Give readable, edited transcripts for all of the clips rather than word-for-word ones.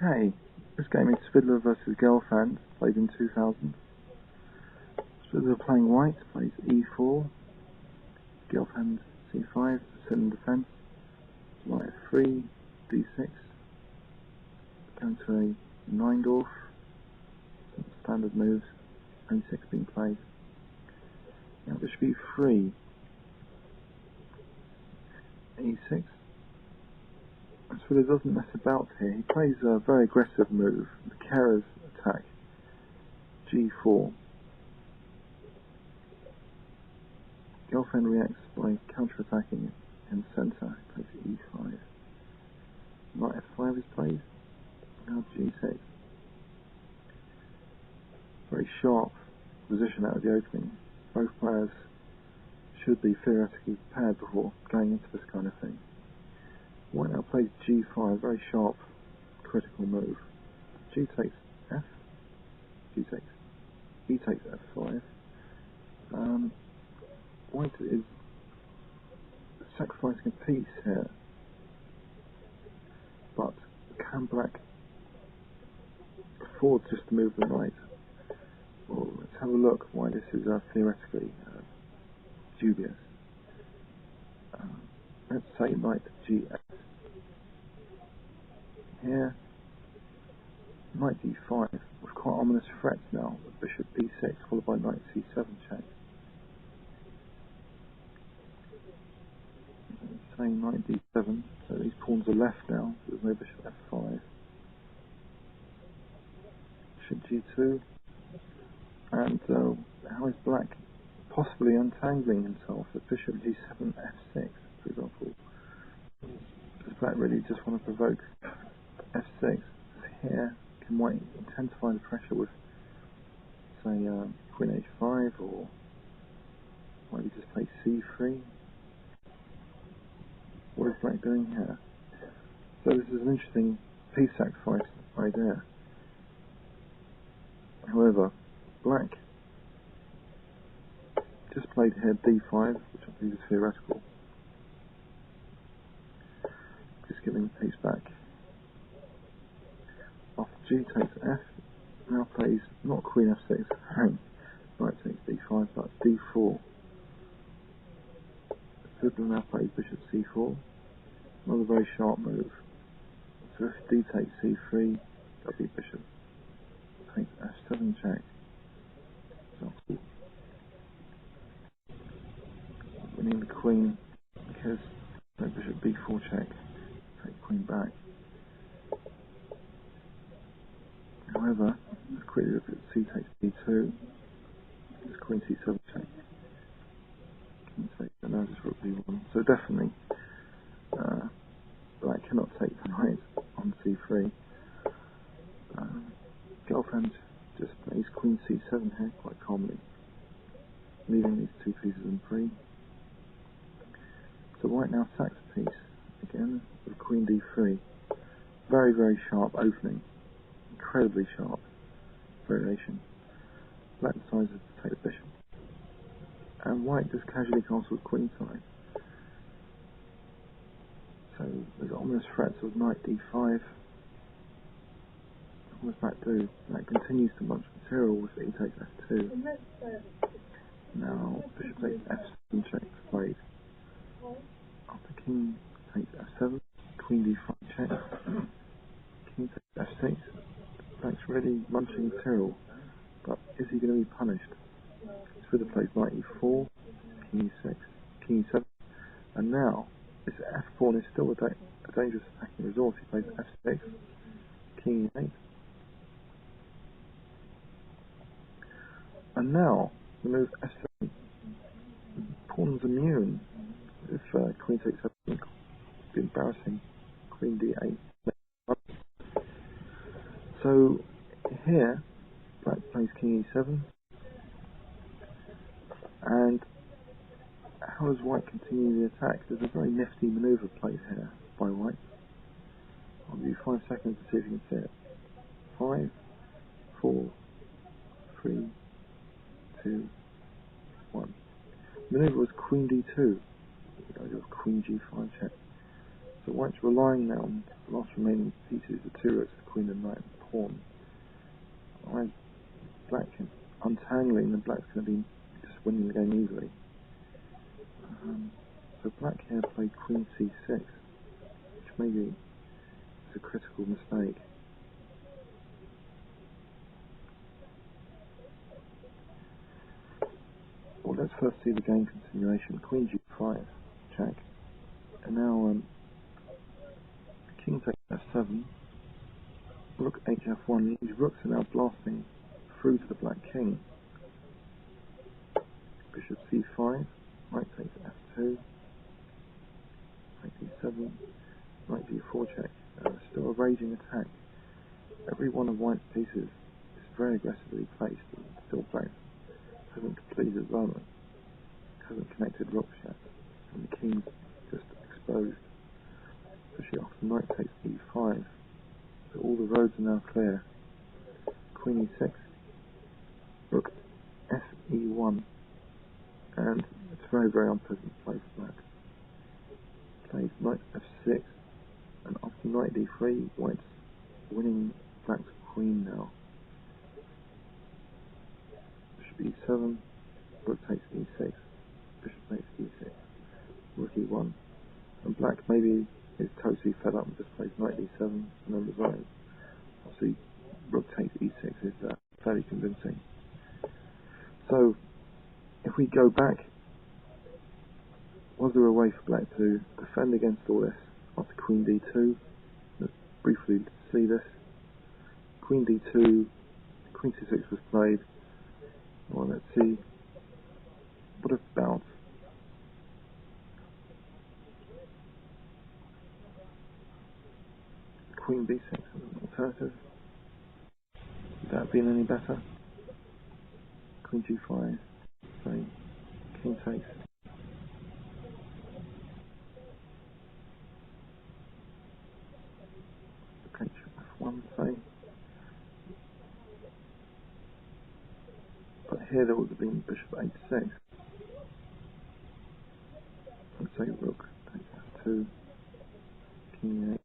Okay, this game is Svidler versus Gelfand, played in 2000. Svidler playing white, plays e4, Gelfand c5, Sicilian defense, white f3, d6, going to a 9-dwarf, standard moves, a6 being played. Now bishop e3, e6. Svidler doesn't mess about here. He plays a very aggressive move, the Kera's attack, g4. Gelfand reacts by counter-attacking in the centre. He plays e5. Knight f5 is played. Now g6. Very sharp position out of the opening. Both players should be theoretically prepared before going into this kind of thing. White now plays g5, very sharp, critical move. G takes f, G takes, E takes f5. White is sacrificing a piece here, but can black afford just to move the knight? Well, let's have a look why this is theoretically dubious. Let's say knight g8. Here, knight d5 with quite ominous threats now, with bishop b6 followed by knight c7 check. Saying knight d7, so these pawns are left now, so there's no bishop f5. Bishop g2, and how is black possibly untangling himself with bishop g7 f6, for example? Does black really just want to provoke f6? Here, can white intensify the pressure with, say, queen h5, or maybe just play c3? What is black doing here? So this is an interesting piece sacrifice idea. However, black just played here d5, which I believe is theoretical. Just giving the piece back. After g takes f, now plays not queen f6, knight takes d5, but d4. Svidler now plays bishop c4, another very sharp move. So if d takes c3, that'll be bishop takes f7 check. So winning the queen because no bishop b4 check, take queen back. However, let's quickly look at c takes d2, just queen c7 check. King takes, and now just rook b1. So definitely, black cannot take the knight on c3. Gelfand just plays queen c7 here quite calmly, leaving these two pieces in free. So white now sacks a piece again with queen d3. Very, very sharp opening, incredibly sharp variation. Black decides to take the bishop, and white just casually castles queenside. So there's ominous threats of knight d5. What does that do? That continues to munch material with e takes f2. Now bishop takes f7 check is played. After king takes f7, queen d5 check, king takes f6. Black's really munching material, but is he going to be punished? Svidler plays knight e4, king e6, king e7, and now this f pawn is still a dangerous attacking resource. He plays f6, king e8. And now, the move f7, pawn's immune. If queen takes f7, it would be embarrassing. Queen d8. So, here, black plays king e7. And how does white continue the attack? There's a very nifty manoeuvre played here by white. I'll give you 5 seconds to see if you can see it. 5, 4, 3, 2, 1. The manoeuvre was queen d2. The idea of queen g5 check. So white's relying now on the last remaining pieces, the two rooks, the queen and knight and pawn. Whereas black untangling, then black's going to be just winning the game easily. So black here played queen c6, which maybe is a critical mistake. Well, let's first see the game continuation. Queen g5, check. And now king takes f7, rook hf1. These rooks are now blasting through to the black king. Bishop c5, knight takes f2, knight d7, knight g4 check. Still a raging attack. Every one of white's pieces is very aggressively placed, and still black hasn't completed his development, hasn't connected rooks yet, and the king's just exposed. Especially after knight takes e5, so all the roads are now clear. Queen e6, rook se1, and it's a very, very unpleasant play for black. Plays knight f6, and after knight d3, white's winning black's queen now. Bishop e7, rook takes e6, bishop takes e6, rook e1, and black maybe is totally fed up and just plays knight d7 and then resigns. Obviously, rook takes e6 is fairly convincing. So, if we go back, was there a way for black to defend against all this after queen d2? Let's briefly see this. Queen d2, queen c6 was played. Well, let's see. What about queen b6 as an alternative? Would that have been any better? Queen g5, say, king takes. Okay, f1, say. But here there would have been bishop h6. Let's say rook takes f2, king e8.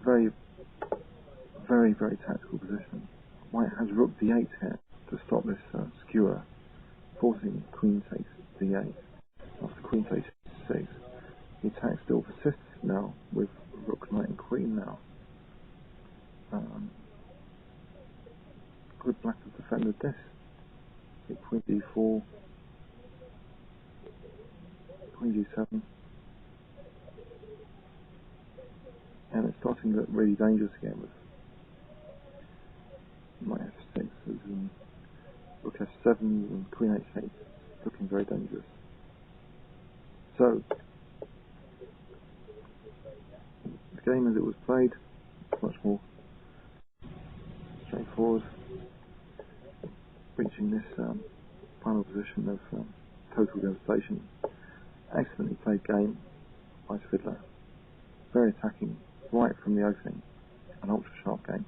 Very, very, very tactical position. White has rook d8 here to stop this skewer, forcing queen takes d8. After queen takes 6, the attack still persists now with rook, knight and queen now. Could black have defended this? Queen d4, queen g7, and it's starting to look really dangerous again with knight f6 and rook f7 and queen h8 looking very dangerous. So the game as it was played is much more straightforward, reaching this final position of total devastation. Excellently played game by Svidler, very attacking right from the opening, an ultra sharp game.